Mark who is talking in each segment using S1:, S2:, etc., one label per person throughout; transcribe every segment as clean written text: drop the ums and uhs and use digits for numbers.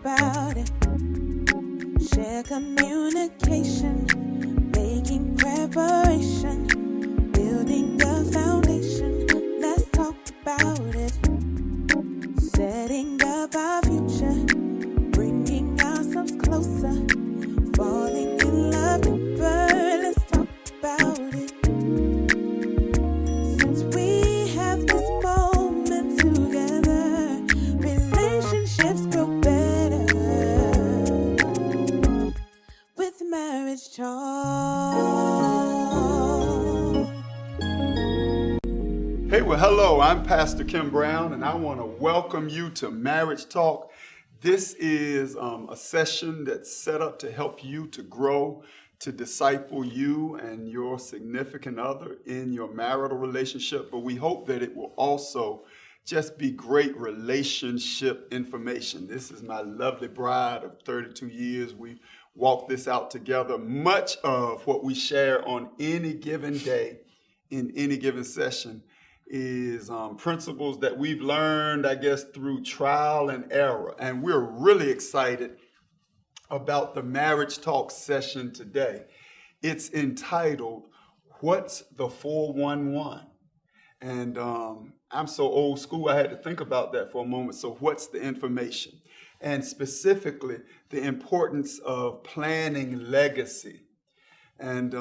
S1: about it. Share communication, making preparation, building the foundation. Let's talk about it. Setting up our future, bringing ourselves closer, falling in love deeper. Let's talk about it. Since we have this moment together, relationships grow better with Marriage Talk.
S2: Hey, well, hello, I'm Pastor Kim Brown, and I want to welcome you to Marriage Talk. This is a session that's set up to help you to grow, to disciple you and your significant other in your marital relationship, but we hope that it will also just be great relationship information. This is my lovely bride of 32 years. We walked this out together. Much of what we share on any given day, in any given session, is principles that we've learned, I guess, through trial and error. And we're really excited about the Marriage Talk session today. It's entitled, What's the 411? And I'm so old school, I had to think about that for a moment. So what's the information? And specifically, the importance of planning legacy. And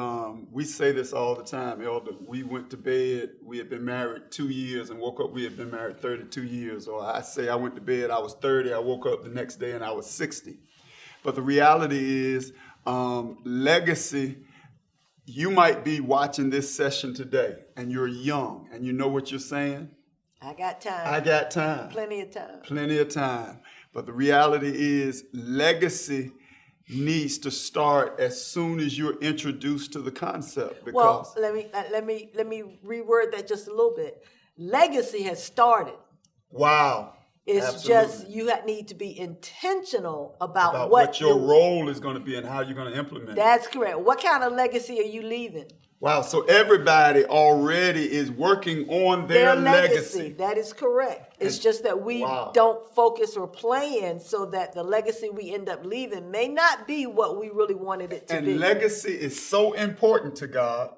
S2: we say this all the time, Elder. We went to bed, we had been married 2 years and woke up, we had been married 32 years. Or I say I went to bed, I was 30, I woke up the next day and I was 60. But the reality is, legacy, you might be watching this session today and you're young and you know what you're saying?
S3: I got time.
S2: I got time.
S3: Plenty of time.
S2: Plenty of time. But the reality is, legacy needs to start as soon as you're introduced to the concept. Because
S3: Well, let me reword that just a little bit. Legacy has started.
S2: wow.
S3: It's
S2: Absolutely.
S3: just you need to be intentional about
S2: what your role is going to be and how you're going to implement it.
S3: That's correct. What kind of legacy are you leaving?
S2: Wow, so everybody already is working on their legacy.
S3: That is correct. It's just that we don't focus or plan so that the legacy we end up leaving may not be what we really wanted it to be.
S2: And legacy is so important to God.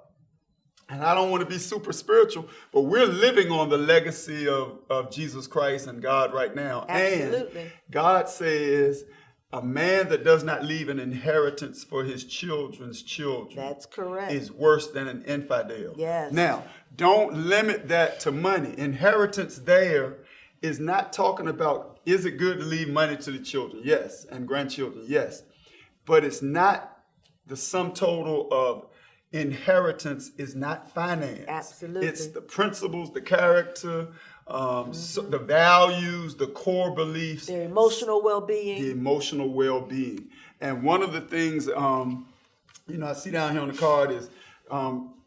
S2: And I don't want to be super spiritual, but we're living on the legacy of Jesus Christ and God right now.
S3: Absolutely.
S2: And God says, a man that does not leave an inheritance for his children's children.
S3: That's correct.
S2: Is worse than an infidel.
S3: Yes.
S2: Now, don't limit that to money. Inheritance there is not talking about, is it good to leave money to the children? Yes. And grandchildren? Yes. But it's not the sum total of inheritance is not finance.
S3: Absolutely.
S2: It's the principles, the character, so the values, the core beliefs.
S3: Their emotional well-being.
S2: The emotional well-being. And one of the things, I see down here on the card is,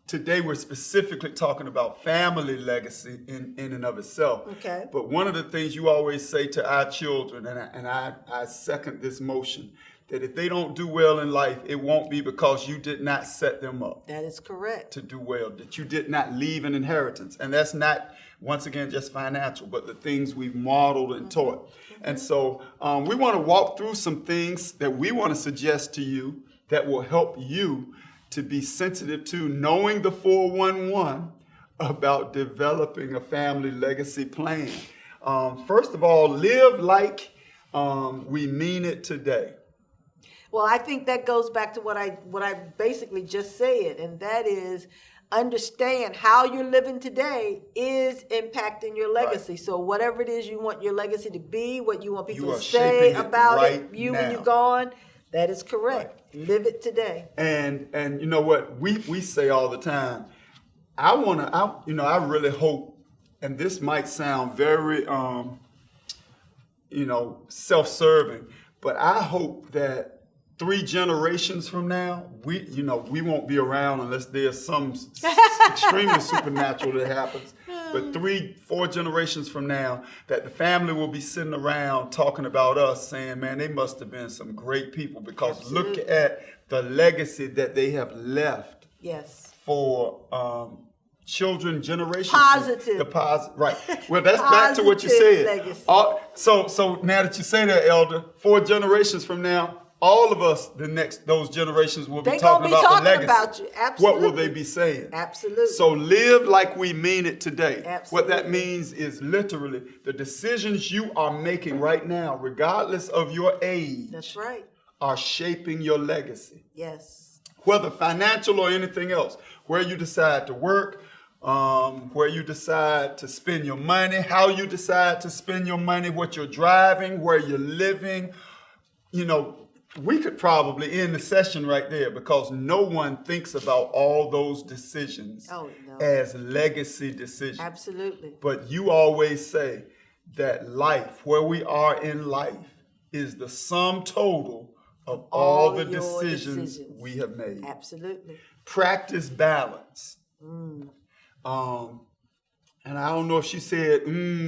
S2: today we're specifically talking about family legacy in and of itself.
S3: Okay.
S2: But one of the things you always say to our children, and I second this motion, that if they don't do well in life, it won't be because you did not set them up.
S3: That is correct.
S2: To do well, that you did not leave an inheritance. And that's not, once again, just financial, but the things we've modeled and taught. Mm-hmm. And so we want to walk through some things that we want to suggest to you that will help you to be sensitive to knowing the 411 about developing a family legacy plan. First of all, live like we mean it today.
S3: Well, I think that goes back to what I basically just said, and that is understand how you're living today is impacting your legacy. Right. So whatever it is you want your legacy to be, what you want people to say about you when you're gone, that is correct. Right. Live it today.
S2: And you know what we say all the time. I really hope, and this might sound very self-serving, but I hope that 3 generations from now, we won't be around unless there's some extremely supernatural that happens. But 3-4 generations from now, that the family will be sitting around talking about us, saying, man, they must have been some great people, because Absolutely. Look at the legacy that they have left
S3: yes.
S2: for children generations.
S3: Positive.
S2: Right. Well, that's back to what you
S3: Positive
S2: said.
S3: legacy.
S2: So now that you say that, Elder, 4 generations from now, all of us, those generations will be
S3: They
S2: talking
S3: gonna be
S2: about the
S3: talking
S2: legacy.
S3: about you.
S2: What will
S3: Absolutely.
S2: they be saying?
S3: Absolutely.
S2: So live like we mean it today. What that
S3: Absolutely.
S2: means is literally the decisions you are making right now, regardless of your age,
S3: That's right.
S2: are shaping your legacy.
S3: Yes.
S2: Whether financial or anything else, where you decide to work, where you decide to spend your money, how you decide to spend your money, what you're driving, where you're living. You know, we could probably end the session right there because no one thinks about all those decisions
S3: Oh, no.
S2: as legacy decisions.
S3: Absolutely.
S2: But you always say that life, where we are in life, is the sum total of all the
S3: your
S2: decisions we have made.
S3: Absolutely.
S2: Practice balance. And I don't know if she said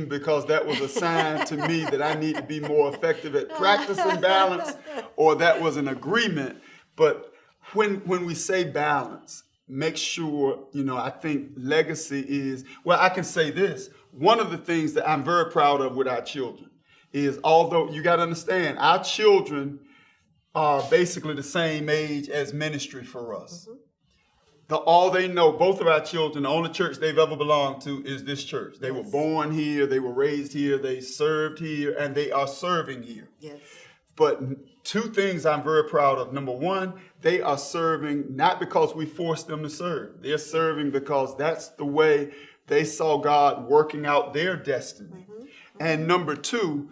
S2: because that was a sign to me that I need to be more effective at practicing balance, or that was an agreement. But when we say balance, make sure, I think legacy is, well, I can say this. One of the things that I'm very proud of with our children is, although you got to understand, our children are basically the same age as ministry for us. Mm-hmm. All they know, both of our children, the only church they've ever belonged to is this church. They were born here, they were raised here, they served here, and they are serving here.
S3: Yes.
S2: But 2 things I'm very proud of. Number 1, they are serving not because we forced them to serve. They're serving because that's the way they saw God working out their destiny. Mm-hmm. And number 2,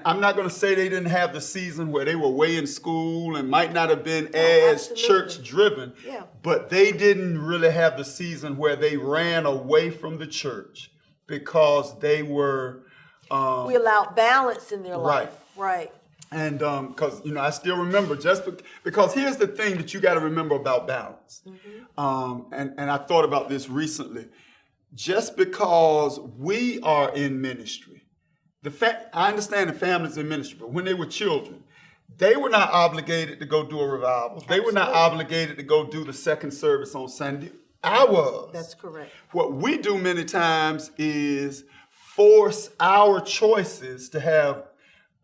S2: I'm not going to say they didn't have the season where they were way in school and might not have been as church driven, but they didn't really have the season where they ran away from the church because they were...
S3: we allowed balance in their life. Right.
S2: And because, I still remember, because here's the thing that you got to remember about balance. Mm-hmm. And I thought about this recently. Just because we are in ministry, I understand the families in ministry, but when they were children, they were not obligated to go do a revival. Absolutely. They were not obligated to go do the second service on Sunday. I was.
S3: That's correct.
S2: What we do many times is force our choices to have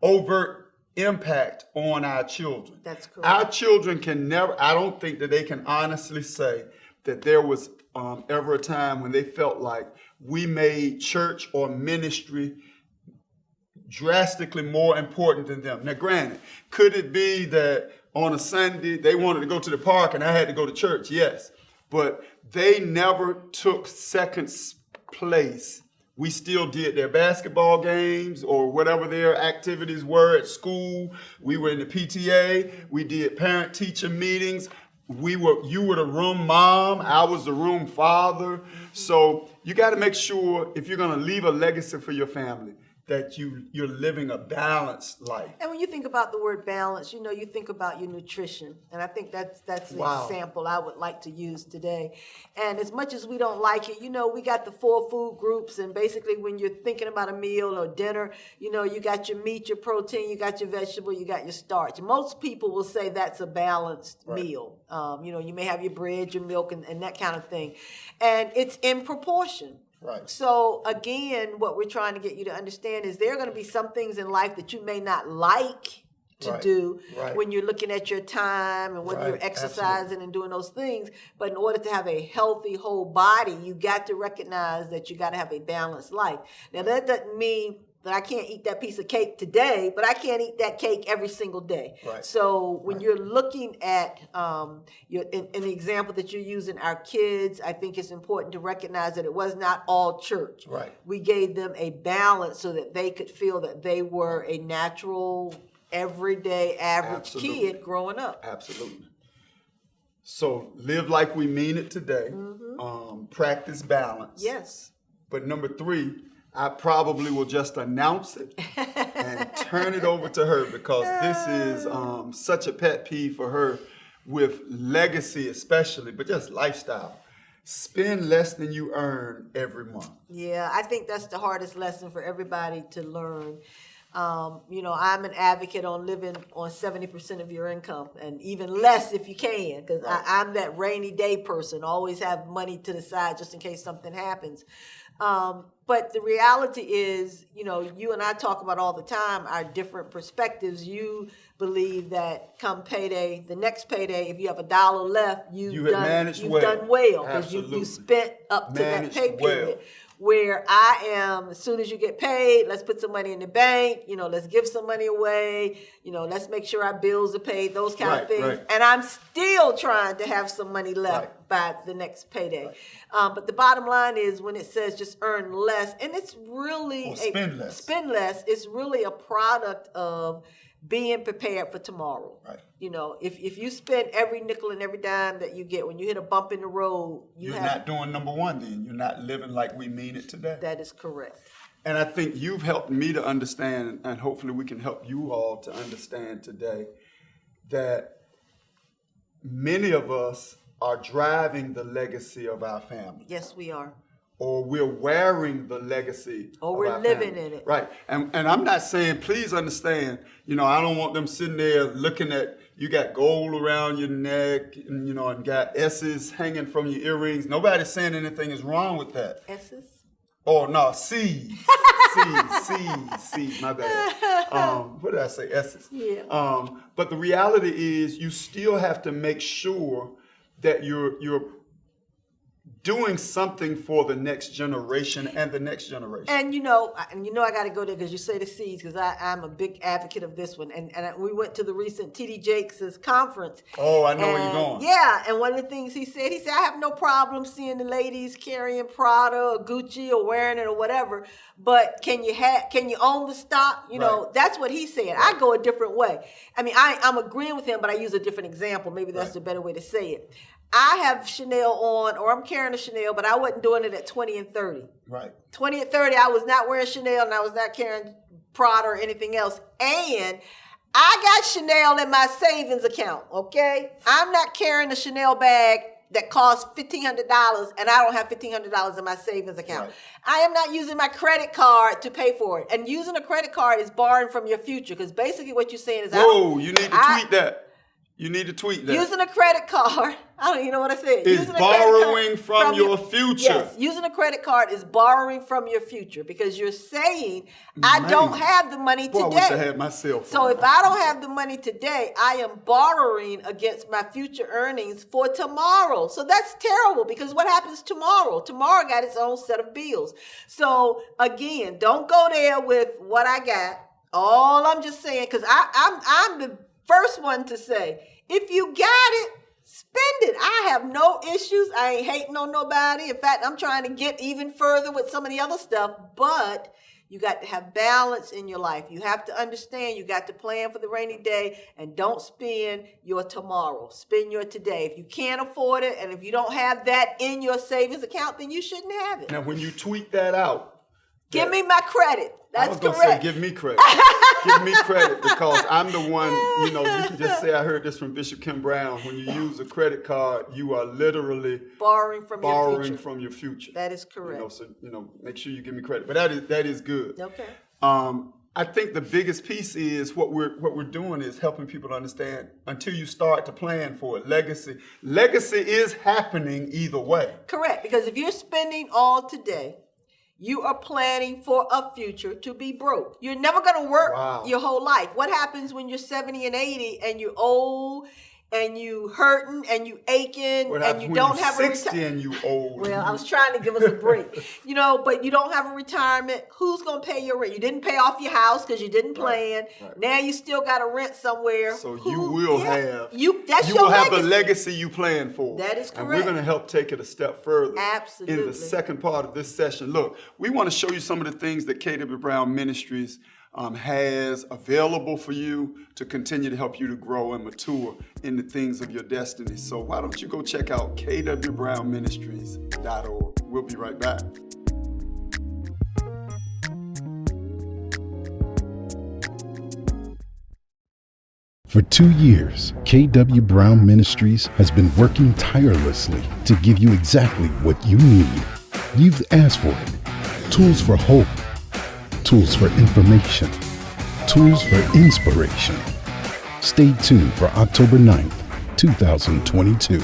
S2: overt impact on our children.
S3: That's correct.
S2: Our children can never, I don't think that they can honestly say that there was ever a time when they felt like we made church or ministry drastically more important than them. Now, granted, could it be that on a Sunday they wanted to go to the park and I had to go to church? Yes. But they never took second place. We still did their basketball games or whatever their activities were at school. We were in the PTA. We did parent-teacher meetings. You were the room mom. I was the room father. So you got to make sure, if you're going to leave a legacy for your family, that you're living a balanced life. And
S3: when you think about the word balance, you think about your nutrition. And I think that's an example I would like to use today. And as much as we don't like it, we got the 4 food groups. And basically when you're thinking about a meal or dinner, you got your meat, your protein, you got your vegetable, you got your starch. Most people will say that's a balanced meal. You may have your bread, your milk, and that kind of thing. And it's in proportion.
S2: Right.
S3: So again, what we're trying to get you to understand is there are going to be some things in life that you may not like to do when you're looking at your time and when you're exercising and doing those things. But in order to have a healthy whole body, you got to recognize that you got to have a balanced life. Now, that doesn't mean that I can't eat that piece of cake today, but I can't eat that cake every single day.
S2: Right.
S3: So when you're looking at in the example that you're using, our kids, I think it's important to recognize that it was not all church.
S2: Right.
S3: We gave them a balance so that they could feel that they were a natural, everyday, average kid growing up.
S2: Absolutely. So live like we mean it today. Mm-hmm. Practice balance.
S3: Yes.
S2: But number 3, I probably will just announce it and turn it over to her because this is such a pet peeve for her with legacy especially, but just lifestyle. Spend less than you earn every month.
S3: Yeah, I think that's the hardest lesson for everybody to learn. I'm an advocate on living on 70% of your income, and even less if you can, because I'm that rainy day person. Always have money to the side just in case something happens. But the reality is, you and I talk about all the time our different perspectives. You believe that come payday, the next payday, if you have $1 left, you've done well because you spent up to that pay period. Where I am, as soon as you get paid, let's put some money in the bank, let's give some money away, let's make sure our bills are paid, those kind of things. Right. And I'm still trying to have some money left by the next payday. Right. But the bottom line is when it says just earn less, and it's really spend less, it's really a product of being prepared for tomorrow. Right. If you spend every nickel and every dime that you get, when you hit a bump in the road,
S2: you're not doing number one then. You're not living like we mean it today.
S3: That is correct.
S2: And I think you've helped me to understand, and hopefully we can help you all to understand today, that many of us are driving the legacy of our family.
S3: Yes, we are.
S2: Or we're wearing the legacy.
S3: Or we're living in it.
S2: Right. And I'm not saying, please understand, I don't want them sitting there looking at, you got gold around your neck, and, and got S's hanging from your earrings. Nobody's saying anything is wrong with that.
S3: S's?
S2: Oh, no, C's. C's, my bad. What did I say? S's.
S3: Yeah.
S2: But the reality is you still have to make sure that you're doing something for the next generation and the next generation.
S3: And I got to go there because you say the C's, because I'm a big advocate of this one. And we went to the recent T.D. Jakes' conference.
S2: Oh, I know where you're going.
S3: Yeah, and one of the things he said, I have no problem seeing the ladies carrying Prada or Gucci or wearing it or whatever, but can you own the stock? That's what he said. I go a different way. I mean, I'm agreeing with him, but I use a different example. Maybe that's the better way to say it. I have Chanel on, or I'm carrying a Chanel, but I wasn't doing it at 20 and 30.
S2: Right.
S3: 20 and 30, I was not wearing Chanel, and I was not carrying Prada or anything else. And I got Chanel in my savings account, okay? I'm not carrying a Chanel bag that costs $1,500, and I don't have $1,500 in my savings account. Right. I am not using my credit card to pay for it. And using a credit card is borrowing from your future, because basically what you're saying is,
S2: you need to tweet that. You need to tweet that.
S3: Using a credit card, you know what I said?
S2: Is borrowing from your future.
S3: Yes, using a credit card is borrowing from your future, because you're saying, I don't have the money today.
S2: I wish I had my cell phone.
S3: So if I don't have the money today, I am borrowing against my future earnings for tomorrow. So that's terrible, because what happens tomorrow? Tomorrow got its own set of bills. So again, don't go there with what I got. All I'm just saying, because I'm the first one to say, if you got it, spend it. I have no issues. I ain't hating on nobody. In fact, I'm trying to get even further with some of the other stuff, but you got to have balance in your life. You have to understand you got to plan for the rainy day, and don't spend your tomorrow. Spend your today. If you can't afford it, and if you don't have that in your savings account, then you shouldn't have it.
S2: Now, when you tweet that out,
S3: give me my credit. That's correct.
S2: I was going to say, give me credit. Give me credit, because I'm the one, you can just say, I heard this from Bishop Kim Brown. When you use a credit card, you are literally
S3: borrowing from
S2: your future.
S3: That is correct.
S2: So, make sure you give me credit. But that is good.
S3: Okay.
S2: I think the biggest piece is what we're doing is helping people to understand, until you start to plan for it. Legacy is happening either way.
S3: Correct. Because if you're spending all today, you are planning for a future to be broke. You're never going to work your whole life. What happens when you're 70 and 80 and you're old and you hurting and you aching and you don't have a
S2: 60 and you old.
S3: Well, I was trying to give us a break, but you don't have a retirement. Who's going to pay your rent? You didn't pay off your house because you didn't plan. Right. Now you still got to rent somewhere.
S2: So you will have
S3: the
S2: legacy you plan for.
S3: That is correct.
S2: And we're going to help take it a step further.
S3: Absolutely.
S2: In the second part of this session. Look, we want to show you some of the things that KW Brown Ministries has available for you to continue to help you to grow and mature in the things of your destiny. So why don't you go check out kwbrownministries.org. We'll be right back.
S4: For 2 years, KW Brown Ministries has been working tirelessly to give you exactly what you need. You've asked for it. Tools for hope. Tools for information. tools for inspiration. Stay tuned for October 9th, 2022.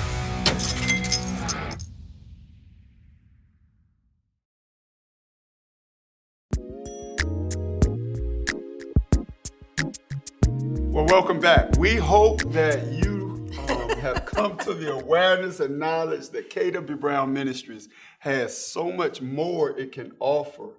S2: Well, welcome back. We hope that you have come to the awareness and knowledge that KW Brown Ministries has so much more it can offer,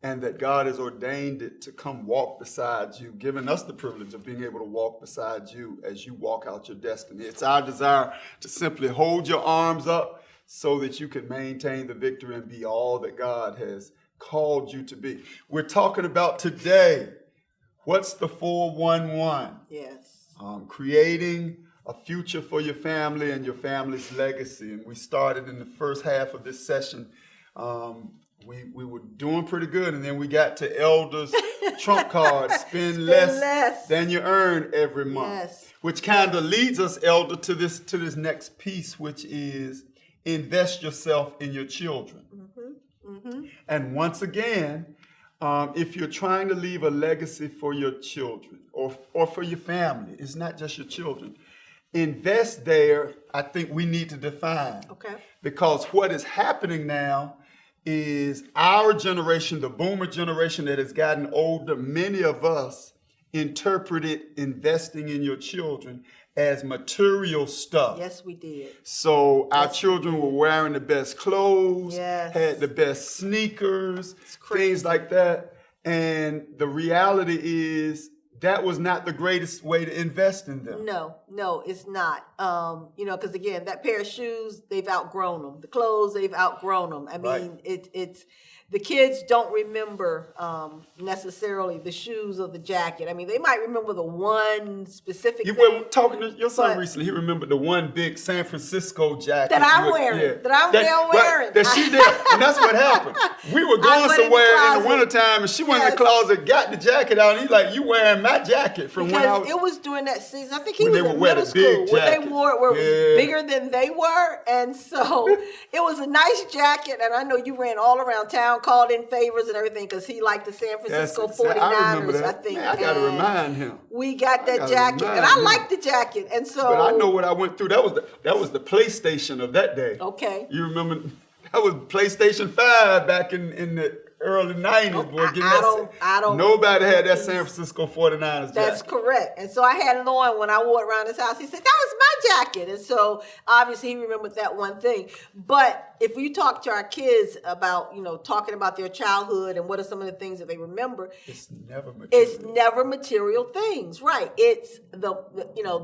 S2: and that God has ordained it to come walk beside you, giving us the privilege of being able to walk beside you as you walk out your destiny. It's our desire to simply hold your arms up so that you can maintain the victory and be all that God has called you to be. We're talking about today, what's the 411?
S3: Yes.
S2: Creating a future for your family and your family's legacy. And we started in the first half of this session. We were doing pretty good, and then we got to Elders Trump card, spend less than you earn every month.
S3: Yes.
S2: Which kind of leads us, Elder, to this next piece, which is invest yourself in your children. And once again, if you're trying to leave a legacy for your children or for your family, it's not just your children. Invest there, I think we need to define.
S3: Okay.
S2: Because what is happening now is our generation, the boomer generation that has gotten older, many of us interpreted investing in your children as material stuff.
S3: Yes, we did.
S2: So our children were wearing the best clothes,
S3: Yes.
S2: had the best sneakers,
S3: crazy.
S2: things like that. And the reality is that was not the greatest way to invest in them.
S3: No, it's not. Because again, that pair of shoes, they've outgrown them. The clothes, they've outgrown them. I
S2: Right.
S3: mean, it's the kids don't remember necessarily the shoes or the jacket. I mean, they might remember the one specific
S2: You
S3: thing
S2: were talking to your son
S3: But-
S2: recently. He remembered the one big San Francisco jacket
S3: That I'm
S2: with-
S3: wearing, that I'm now wearing.
S2: That she did, and that's what happened. We were
S3: I
S2: going
S3: went in the
S2: somewhere in the
S3: closet.
S2: wintertime, and she went in the
S3: Yes.
S2: closet, got the jacket out, and he's like, "You wearing my jacket from when I
S3: because
S2: was?"
S3: it was during that season. I think he
S2: When
S3: was
S2: they
S3: in
S2: would wear
S3: middle
S2: the big
S3: school where they
S2: jacket.
S3: wore it where it
S2: Yeah.
S3: was bigger than they were, and so it was a nice jacket. And I know you ran all around town, called in favors and everything because he liked the San Francisco
S2: That's exact- I remember
S3: 49ers. I
S2: that.
S3: think.
S2: Man, I gotta
S3: And
S2: remind him.
S3: We got that
S2: gotta
S3: jacket,
S2: remind
S3: and I
S2: him.
S3: liked the jacket, and so.
S2: But I know what I went through. That was the PlayStation of that day.
S3: Okay.
S2: You remember that was PlayStation 5 back in the early 90s. Boy,
S3: I
S2: getting that-
S3: don't-
S2: Nobody had that San Francisco 49ers
S3: That's
S2: jacket.
S3: correct. And so I had Lauren when I wore it around his house. He said, that was my jacket. And so obviously he remembered that one thing. But if we talk to our kids about, talking about their childhood and what are some of the things that they remember,
S2: It's never material.
S3: it's never material things, right? It's the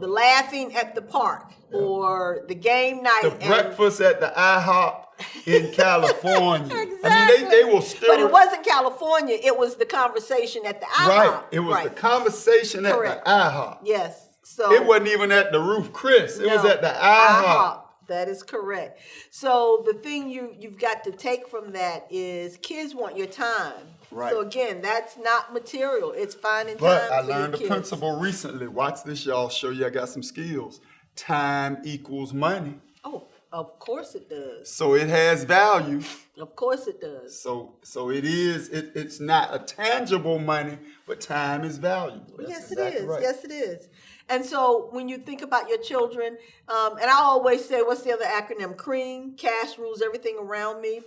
S3: laughing at the park or the game night.
S2: The breakfast at the IHOP in California.
S3: Exactly.
S2: I mean, they will still.
S3: But it wasn't California. It was the conversation at the IHOP.
S2: Right. It was
S3: Right.
S2: the conversation at
S3: Correct.
S2: the IHOP.
S3: Yes. So
S2: It wasn't even at the Roof Chris. It was
S3: No,
S2: at the IHOP.
S3: That is correct. So the thing you've got to take from that is kids want your time.
S2: Right.
S3: So again, that's not material. It's finding
S2: But
S3: time
S2: I
S3: for your
S2: learned a
S3: kids.
S2: principle recently. Watch this, y'all. Show you I got some skills. Time equals money.
S3: Oh, of course it does.
S2: So it has value.
S3: Of course it does.
S2: So it is. It's not a tangible money, but time is valuable. That's
S3: Yes,
S2: exactly
S3: it is.
S2: Right.
S3: Yes, it is. And so when you think about your children, and I always say, what's the other acronym? CREAM, cash rules everything around me.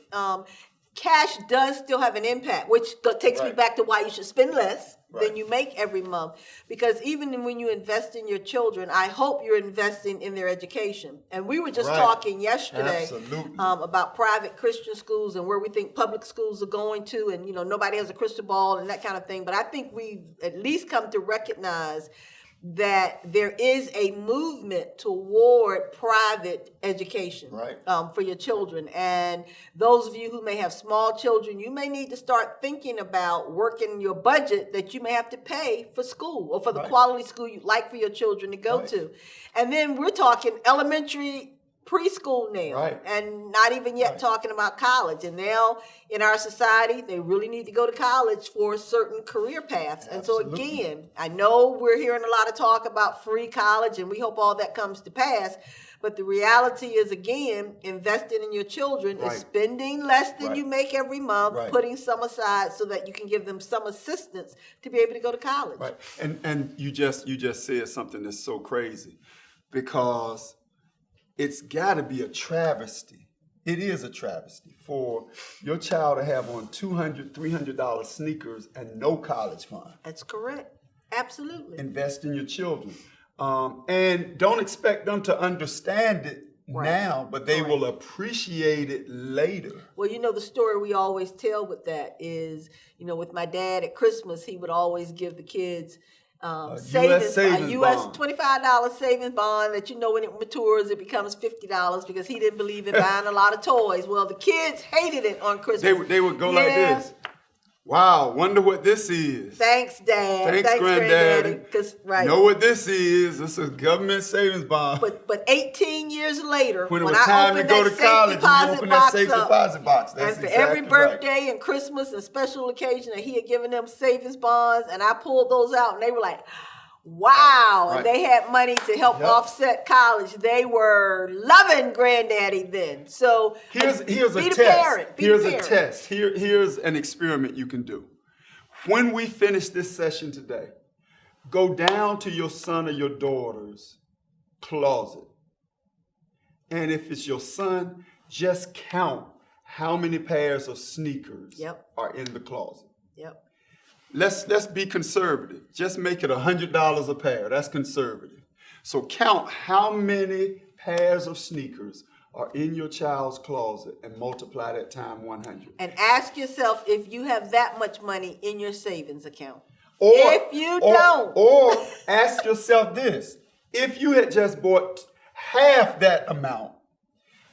S3: Cash does still have an impact, which takes me
S2: Right.
S3: back to why you should spend less than
S2: Right.
S3: you make every month. Because even when you invest in your children, I hope you're investing in their education. And we were just
S2: Right.
S3: talking yesterday
S2: Absolutely.
S3: about private Christian schools and where we think public schools are going to, and nobody has a crystal ball and that kind of thing. But I think we've at least come to recognize that there is a movement toward private education
S2: Right.
S3: for your children. And those of you who may have small children, you may need to start thinking about working your budget that you may have to pay for school or for the
S2: Right.
S3: quality school you'd like for your children to go
S2: Right.
S3: to. And then we're talking elementary preschool now,
S2: Right.
S3: and not even yet talking about college. And now in our society, they really need to go to college for certain career paths. And so
S2: Absolutely.
S3: again, I know we're hearing a lot of talk about free college, and we hope all that comes to pass. But the reality is, again, investing in your children
S2: Right.
S3: is spending less than
S2: Right.
S3: you make every month,
S2: Right.
S3: putting some aside so that you can give them some assistance to be able to go to college.
S2: Right. And you just said something that's so crazy, because it's got to be a travesty. It is a travesty for your child to have on $200, $300 sneakers and no college fund.
S3: That's correct. Absolutely.
S2: Invest in your children. And don't expect them to understand it
S3: Right.
S2: now, but they
S3: Right.
S2: will appreciate it later.
S3: Well, the story we always tell with that is, with my dad at Christmas, he would always give the kids
S2: savings
S3: a U.S.
S2: bond.
S3: $25 savings bond that, when it matures, it becomes $50 because he didn't believe in buying a lot of toys. Well, the kids hated it on Christmas.
S2: They would go like this. Wow, wonder what this is.
S3: Thanks, Dad.
S2: Thanks, Granddaddy.
S3: 'Cause, right.
S2: Know what this is? This is government savings bond.
S3: But 18 years later,
S2: when it was
S3: I
S2: time to
S3: opened
S2: go
S3: that
S2: to
S3: safe
S2: college, you
S3: deposit
S2: open that
S3: box
S2: safe
S3: up,
S2: deposit box. That's
S3: and for
S2: exactly
S3: every
S2: right.
S3: birthday and Christmas and special occasion that he had given them savings bonds, and I pulled those out, and they were like, wow.
S2: Right.
S3: And they had money to help
S2: Yep.
S3: offset college. They were loving Granddaddy then. So
S2: Here's a
S3: be
S2: test.
S3: the parent. Be
S2: Here's
S3: the
S2: a
S3: parent.
S2: test. Here's an experiment you can do. When we finish this session today, go down to your son or your daughter's closet. And if it's your son, just count how many pairs of sneakers
S3: Yep.
S2: are in the closet.
S3: Yep.
S2: Let's be conservative. Just make it $100 a pair. That's conservative. So count how many pairs of sneakers are in your child's closet and multiply that time 100.
S3: And ask yourself if you have that much money in your savings account.
S2: Or,
S3: If you don't.
S2: Or ask yourself this. If you had just bought half that amount,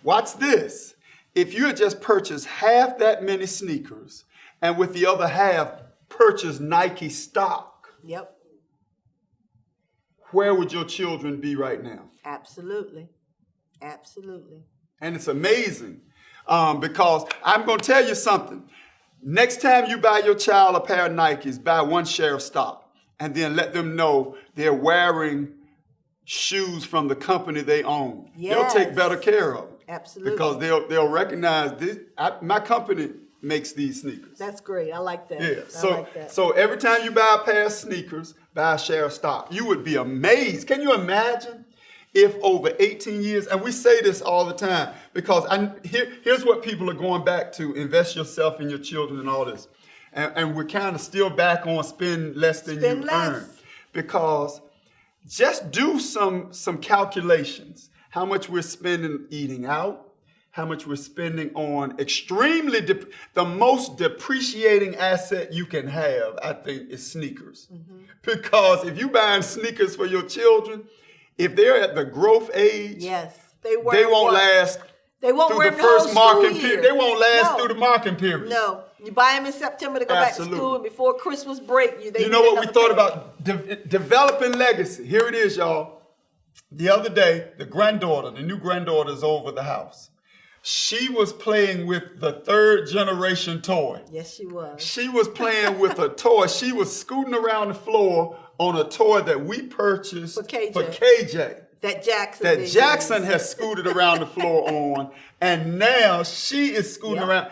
S2: watch this. If you had just purchased half that many sneakers and with the other half purchased Nike stock,
S3: Yep.
S2: where would your children be right now?
S3: Absolutely. Absolutely.
S2: And it's amazing because I'm going to tell you something. Next time you buy your child a pair of Nikes, buy one share of stock and then let them know they're wearing shoes from the company they own.
S3: Yes.
S2: They'll take better care of them.
S3: Absolutely.
S2: Because they'll recognize this. My company makes these sneakers.
S3: That's great. I like that.
S2: Yeah.
S3: I like that.
S2: So every time you buy a pair of sneakers, buy a share of stock. You would be amazed. Can you imagine if over 18 years, and we say this all the time, because here's what people are going back to: invest yourself in your children and all this. And we're kind of still back on spend less than
S3: Spend
S2: you
S3: less.
S2: earn. Because just do some calculations. How much we're spending eating out, how much we're spending on extremely, the most depreciating asset you can have, I think, is sneakers.
S3: Mm-hmm.
S2: Because if you're buying sneakers for your children, if they're at the growth age,
S3: Yes.
S2: they won't last
S3: They won't
S2: through
S3: wear
S2: the
S3: them the
S2: first
S3: whole
S2: marking
S3: school
S2: period.
S3: year.
S2: They won't last
S3: No.
S2: through the marking period.
S3: No. You buy them in September to go back to
S2: Absolutely.
S3: school, and before Christmas break, they
S2: You know
S3: need
S2: what we
S3: another
S2: thought
S3: pair.
S2: about? Developing legacy. Here it is, y'all. The other day, the new granddaughter is over the house. She was playing with the third generation toy.
S3: Yes, she was.
S2: She was playing with a toy. She was scooting around the floor on a toy that we purchased
S3: For KJ.
S2: That
S3: That
S2: Jackson has scooted around the floor on, and now she is scooting
S3: Yep.
S2: around.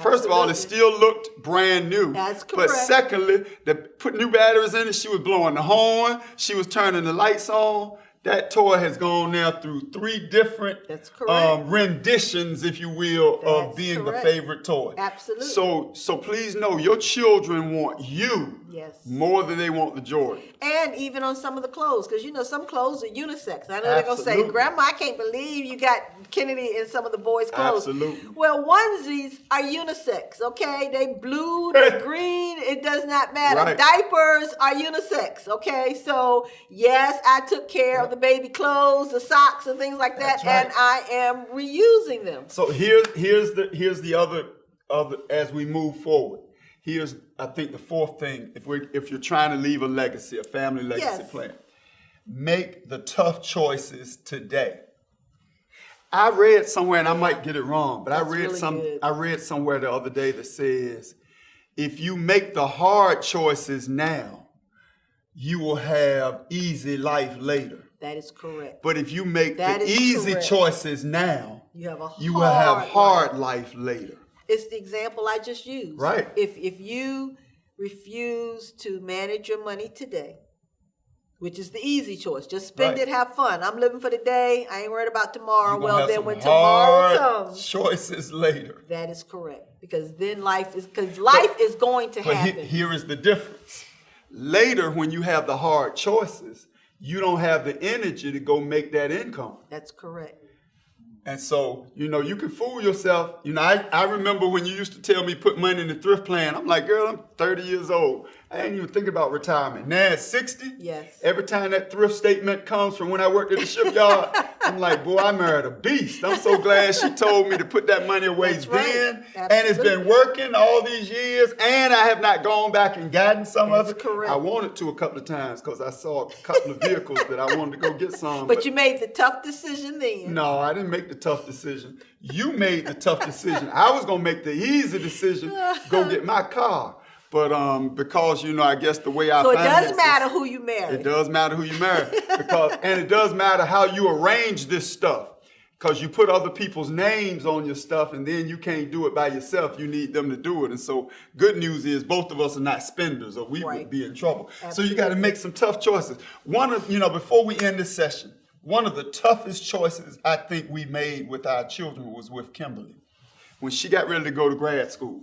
S2: First of all, it still looked brand new.
S3: That's
S2: But
S3: correct.
S2: secondly, they put new batteries in it. She was blowing the horn. She was turning the lights on. That toy has gone now through 3 different
S3: That's correct.
S2: renditions, if you will, of
S3: That's
S2: being
S3: correct.
S2: the favorite toy.
S3: Absolutely.
S2: So please know your children want you
S3: Yes.
S2: more than they want the Jordan.
S3: And even on some of the clothes, because some clothes are unisex. I know they're going to say,
S2: Absolutely.
S3: Grandma, I can't believe you got Kennedy in some of the boys' clothes.
S2: Absolutely.
S3: Well, onesies are unisex, okay? They blue, they green, it does not matter.
S2: Right.
S3: Diapers are unisex, okay? So, yes, I took care of the baby clothes, the socks, and things like that,
S2: That's right.
S3: and I am reusing them.
S2: So here's the other as we move forward. Here's, I think, the fourth thing. If you're trying to leave a legacy, a family legacy
S3: Yes.
S2: plan, make the tough choices today. I read somewhere, and I might get it wrong, but
S3: That's
S2: I read
S3: really good.
S2: I read somewhere the other day that says, if you make the hard choices now, you will have easy life later.
S3: That is correct.
S2: But if you make
S3: That
S2: the
S3: is
S2: easy
S3: correct.
S2: choices now,
S3: You have a
S2: you will have
S3: hard
S2: hard life later.
S3: It's the example I just used.
S2: Right.
S3: If you refuse to manage your money today, which is the easy choice, just spend
S2: Right.
S3: it, have fun. I'm living for the day. I ain't worried about tomorrow.
S2: You're gonna
S3: Well,
S2: have
S3: then
S2: some
S3: when tomorrow
S2: hard
S3: comes,
S2: choices later.
S3: that is correct. Because then life is going to
S2: But
S3: happen.
S2: here is the difference. Later, when you have the hard choices, you don't have the energy to go make that income.
S3: That's correct.
S2: And so, you can fool yourself. I remember when you used to tell me put money in the thrift plan. I'm like, girl, I'm 30 years old. I ain't even thinking about retirement. Now at 60,
S3: Yes.
S2: every time that thrift statement comes from when I worked at the shipyard, I'm like, boy, I married a beast. I'm so glad she told me to put that money away
S3: That's right.
S2: then. And it's been
S3: Absolutely.
S2: working all these years, and I have not gone back and gotten some of
S3: That's
S2: it.
S3: correct.
S2: I wanted to a couple of times because I saw a couple of vehicles that I wanted to go get some.
S3: But you made the tough decision then.
S2: No, I didn't make the tough decision. You made the tough decision. I was gonna make the easy decision, go get my car. But because I guess the way I
S3: So it
S2: finances,
S3: does matter who you marry.
S2: It does matter who you marry and it does matter how you arrange this stuff. Because you put other people's names on your stuff, and then you can't do it by yourself. You need them to do it. And so, good news is both of us are not spenders, or we
S3: Right.
S2: would be in trouble. So
S3: Absolutely.
S2: you got to make some tough choices. Before we end this session, one of the toughest choices I think we made with our children was with Kimberly. When she got ready to go to grad school,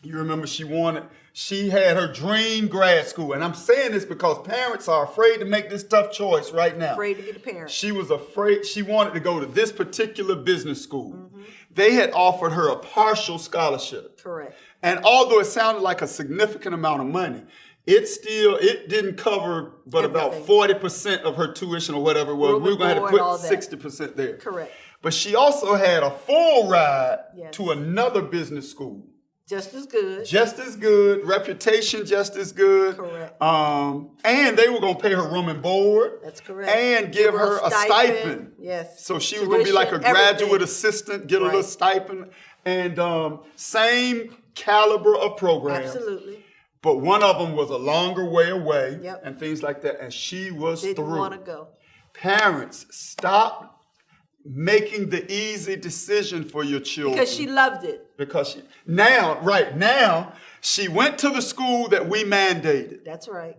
S2: you remember she had her dream grad school. And I'm saying this because parents are afraid to make this tough choice right now.
S3: Afraid to be the parent.
S2: She was afraid. She wanted to go to this particular business school. They had offered her a partial scholarship.
S3: Correct.
S2: And although it sounded like a significant amount of money, it didn't cover but about
S3: Everything.
S2: 40% of her tuition or whatever it was.
S3: Room
S2: We were
S3: and
S2: going to
S3: board,
S2: have
S3: all
S2: to
S3: that.
S2: put 60% there.
S3: Correct.
S2: But she also had a full ride
S3: Yes.
S2: to another business school.
S3: Just as good.
S2: Just as good, reputation just as good.
S3: Correct.
S2: And they were going to pay her room and board.
S3: That's correct.
S2: And give her a stipend.
S3: Yes.
S2: So she was going to be like a
S3: Tuition,
S2: graduate
S3: everything.
S2: assistant, get a little
S3: Right.
S2: stipend. And same caliber of programs.
S3: Absolutely.
S2: But one of them was a longer way away
S3: Yep.
S2: and things like that. And she was
S3: Didn't
S2: through.
S3: want to go.
S2: Parents, stop making the easy decision for your children.
S3: Because she loved it.
S2: Because now, she went to the school that we mandated,
S3: That's right.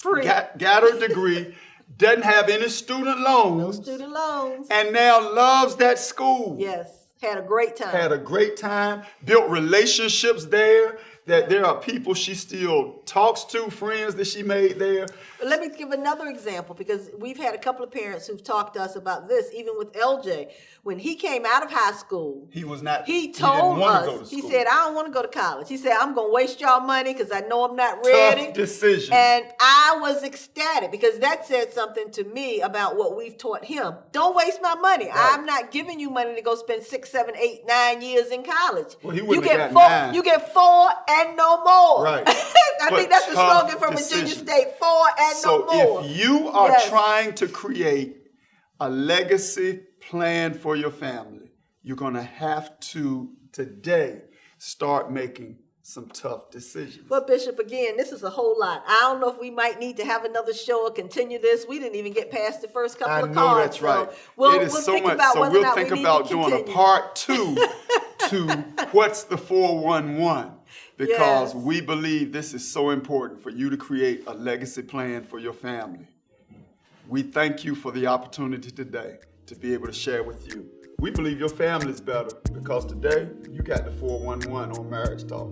S3: Free.
S2: got her degree, doesn't have any student loans,
S3: Student loans.
S2: and now loves that school.
S3: Yes. Had a great time.
S2: Had a great time, built relationships there, that there are people she still talks to, friends that she made there.
S3: But let me give another example, because we've had a couple of parents who've talked to us about this, even with LJ. When he came out of high school,
S2: He
S3: he told
S2: didn't want to go to
S3: us,
S2: school.
S3: he said, I don't want to go to college. He said, I'm going to waste y'all money because I know I'm not ready.
S2: Tough decision.
S3: And I was ecstatic because that said something to me about what we've taught him. Don't waste my money. I'm not giving you money to go spend 6, 7, 8, 9 years in college.
S2: Well, he wouldn't
S3: you
S2: have
S3: get
S2: gotten
S3: 4,
S2: 9.
S3: You get 4 and no more.
S2: Right.
S3: I
S2: But
S3: think that's the
S2: tough
S3: slogan from Virginia
S2: decision.
S3: State, 4 and
S2: So
S3: no more.
S2: if you are
S3: Yes.
S2: trying to create a legacy plan for your family, you're going to have to today start making some tough decisions.
S3: Well, Bishop, again, this is a whole lot. I don't know if we might need to have another show or continue this. We didn't even get past the first couple
S2: I
S3: of
S2: know
S3: cards.
S2: that's right.
S3: So we'll
S2: It is so
S3: think
S2: much.
S3: about
S2: So
S3: whether or
S2: we'll
S3: not
S2: think
S3: we need
S2: about
S3: to
S2: doing a
S3: continue.
S2: part 2 to what's the 411, because
S3: Yes.
S2: we believe this is so important for you to create a legacy plan for your family. We thank you for the opportunity today to be able to share with you. We believe your family's better because today you got the 411 on Marriage Talk.